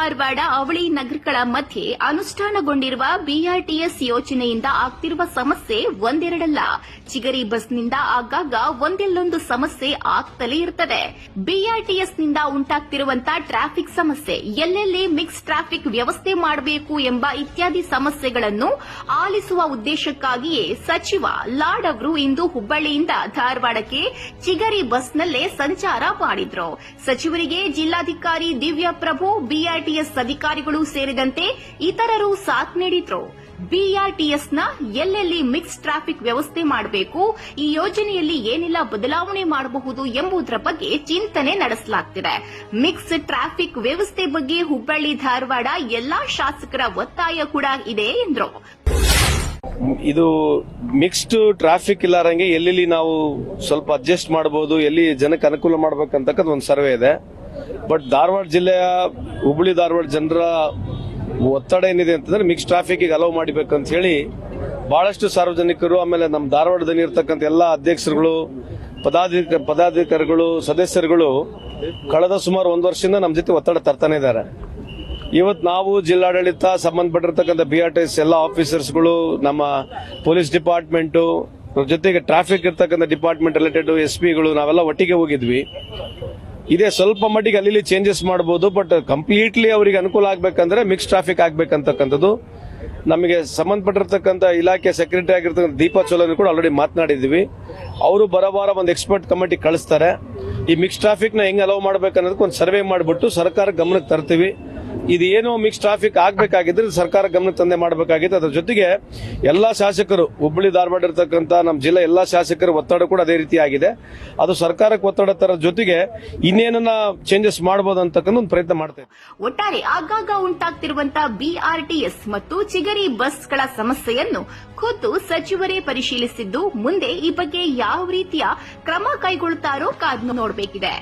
ಧಾರವಾಡ ಅವಳಿ ನಗರಗಳ ಮಧ್ಯೆ ಅನುಷ್ಠಾನಗೊಂಡಿರುವ ಬಿಆರ್ಟಿಎಸ್ ಯೋಜನೆಯಿಂದ ಆಗ್ತಿರುವ ಸಮಸ್ಯೆ ಒಂದೆರಡಲ್ಲ. ಚಿಗರಿ ಬಸ್ನಿಂದ ಆಗಾಗ ಒಂದೆಲ್ಲೊಂದು ಸಮಸ್ಯೆ ಆಗ್ತಲೇ ಇರುತ್ತದೆ. ಬಿಆರ್ಟಿಎಸ್ನಿಂದ ಉಂಟಾಗ್ತಿರುವಂತಹ ಟ್ರಾಫಿಕ್ ಸಮಸ್ಯೆ, ಎಲ್ಲೆಲ್ಲಿ ಮಿಕ್ಸ್ ಟ್ರಾಫಿಕ್ ವ್ಯವಸ್ಥೆ ಮಾಡಬೇಕು ಎಂಬ ಇತ್ಯಾದಿ ಸಮಸ್ಯೆಗಳನ್ನು ಆಲಿಸುವ ಉದ್ದೇಶಕ್ಕಾಗಿಯೇ ಸಚಿವ ಲಾಡ್ ಅವರು ಇಂದು ಹುಬ್ಬಳ್ಳಿಯಿಂದ ಧಾರವಾಡಕ್ಕೆ ಚಿಗರಿ ಬಸ್ನಲ್ಲೇ ಸಂಚಾರ ಮಾಡಿದ್ರು. ಸಚಿವರಿಗೆ ಜಿಲ್ಲಾಧಿಕಾರಿ ದಿವ್ಯಾ ಪ್ರಭು, ಬಿಆರ್ಟಿಎಸ್ ಅಧಿಕಾರಿಗಳು ಸೇರಿದಂತೆ ಇತರರು ಸಾಥ್ ನೀಡಿದ್ರು. ಬಿಆರ್ಟಿಎಸ್ನ ಎಲ್ಲೆಲ್ಲಿ ಮಿಕ್ಸ್ ಟ್ರಾಫಿಕ್ ವ್ಯವಸ್ಥೆ ಮಾಡಬೇಕು, ಈ ಯೋಜನೆಯಲ್ಲಿ ಏನೆಲ್ಲ ಬದಲಾವಣೆ ಮಾಡಬಹುದು ಎಂಬುದರ ಬಗ್ಗೆ ಚಿಂತನೆ ನಡೆಸಲಾಗುತ್ತಿದೆ. ಮಿಕ್ಸ್ ಟ್ರಾಫಿಕ್ ವ್ಯವಸ್ಥೆ ಬಗ್ಗೆ ಹುಬ್ಬಳ್ಳಿ ಧಾರವಾಡ ಎಲ್ಲಾ ಶಾಸಕರ ಒತ್ತಾಯ ಕೂಡ ಇದೆ ಎಂದರು. ಇದು ಮಿಕ್ಸ್ಡ್ ಟ್ರಾಫಿಕ್ ಇಲ್ಲಾರಂಗೆ ಎಲ್ಲೆಲ್ಲಿ ನಾವು ಸ್ವಲ್ಪ ಅಡ್ಜಸ್ಟ್ ಮಾಡಬಹುದು, ಎಲ್ಲಿ ಜನಕ್ಕೆ ಅನುಕೂಲ ಮಾಡಬೇಕಂತಕ್ಕಂಥ ಒಂದು ಸರ್ವೆ ಇದೆ. ಬಟ್ ಧಾರವಾಡ ಜಿಲ್ಲೆಯ ಹುಬ್ಬಳ್ಳಿ ಧಾರವಾಡ ಜನರ ಒತ್ತಡ ಏನಿದೆ ಅಂತಂದ್ರೆ ಮಿಕ್ಸ್ ಟ್ರಾಫಿಕ್ ಅಲೋ ಮಾಡಬೇಕಂತ ಹೇಳಿ ಬಹಳಷ್ಟು ಸಾರ್ವಜನಿಕರು, ಆಮೇಲೆ ನಮ್ಮ ಧಾರವಾಡದಲ್ಲಿ ಇರತಕ್ಕಂಥ ಎಲ್ಲಾ ಅಧ್ಯಕ್ಷರುಗಳು, ಪದಾಧಿಕಾರಿಗಳು, ಸದಸ್ಯರುಗಳು ಕಳೆದ ಸುಮಾರು 1 ವರ್ಷದಿಂದ ನಮ್ಮ ಜೊತೆ ಒತ್ತಡ ತರ್ತಾನೆ ಇದ್ದಾರೆ. ಇವತ್ತು ನಾವು ಜಿಲ್ಲಾಡಳಿತ, ಸಂಬಂಧಪಟ್ಟಿರ್ತಕ್ಕಂಥ ಬಿಆರ್ಟಿಎಸ್ ಎಲ್ಲ ಆಫೀಸರ್ಸ್ಗಳು, ನಮ್ಮ ಪೊಲೀಸ್ ಡಿಪಾರ್ಟ್ಮೆಂಟ್ ಜೊತೆಗೆ ಟ್ರಾಫಿಕ್ ಇರ್ತಕ್ಕಂಥ ಡಿಪಾರ್ಟ್ಮೆಂಟ್ ರಿಲೇಟೆಡ್ ಎಸ್ಪಿಗಳು ನಾವೆಲ್ಲ ಒಟ್ಟಿಗೆ ಹೋಗಿದ್ವಿ. ಇದೇ ಸ್ವಲ್ಪ ಮಟ್ಟಿಗೆ ಅಲ್ಲಿ ಚೇಂಜಸ್ ಮಾಡಬಹುದು, ಬಟ್ ಕಂಪ್ಲೀಟ್ಲಿ ಅವರಿಗೆ ಅನುಕೂಲ ಆಗ್ಬೇಕಂದ್ರೆ ಮಿಕ್ಸ್ ಟ್ರಾಫಿಕ್ ಆಗ್ಬೇಕಂತಕ್ಕಂಥದ್ದು ನಮಗೆ ಸಂಬಂಧಪಟ್ಟಿರ್ತಕ್ಕಂಥ ಇಲಾಖೆ ಸೆಕ್ರೆಟರಿ ಆಗಿರ್ತಕ್ಕಂಥ ದೀಪಾ ಚೋಲನ್ ಕೂಡ ಆಲ್ರೆಡಿ ಮಾತನಾಡಿದ್ವಿ. ಅವರು ಬರಬಾರ ಒಂದು ಎಕ್ಸ್ಪರ್ಟ್ ಕಮಿಟಿ ಕಳಿಸ್ತಾರೆ. ಈ ಮಿಕ್ಸ್ ಟ್ರಾಫಿಕ್ ನ ಹೆಂಗ್ ಅಲೋ ಮಾಡ್ಬೇಕನ್ನೋದಕ್ಕೆ ಒಂದು ಸರ್ವೆ ಮಾಡಿಬಿಟ್ಟು ಸರ್ಕಾರ ಗಮನಕ್ಕೆ ತರ್ತೀವಿ. ಇದೇನೋ ಮಿಕ್ಸ್ ಟ್ರಾಫಿಕ್ ಆಗ್ಬೇಕಾಗಿದ್ರೆ ಸರ್ಕಾರ ಗಮನಕ್ಕೆ ತಂದೆ ಮಾಡಬೇಕಾಗಿತ್ತು. ಅದ್ರ ಜೊತೆಗೆ ಎಲ್ಲಾ ಶಾಸಕರು, ಹುಬ್ಬಳ್ಳಿ ಧಾರವಾಡ ಇರತಕ್ಕಂಥ ನಮ್ಮ ಜಿಲ್ಲೆ ಎಲ್ಲಾ ಶಾಸಕರ ಒತ್ತಡ ಕೂಡ ಅದೇ ರೀತಿ ಆಗಿದೆ. ಅದು ಸರ್ಕಾರಕ್ಕೆ ಒತ್ತಡ ತರೋ ಜೊತೆಗೆ ಇನ್ನೇನನ್ನ ಚೇಂಜಸ್ ಮಾಡಬಹುದು ಅಂತಕ್ಕಂಥ ಒಂದು ಪ್ರಯತ್ನ ಮಾಡ್ತೇವೆ. ಒಟ್ಟಾರೆ ಆಗಾಗ ಉಂಟಾಗ್ತಿರುವಂತಹ ಬಿಆರ್ಟಿಎಸ್ ಮತ್ತು ಚಿಗರಿ ಬಸ್ಗಳ ಸಮಸ್ಯೆಯನ್ನು ಖುದ್ದು ಸಚಿವರೇ ಪರಿಶೀಲಿಸಿದ್ದು, ಮುಂದೆ ಈ ಬಗ್ಗೆ ಯಾವ ರೀತಿಯ ಕ್ರಮ ಕೈಗೊಳ್ಳುತ್ತಾರೋ ಕಾದು ನೋಡಬೇಕಿದೆ.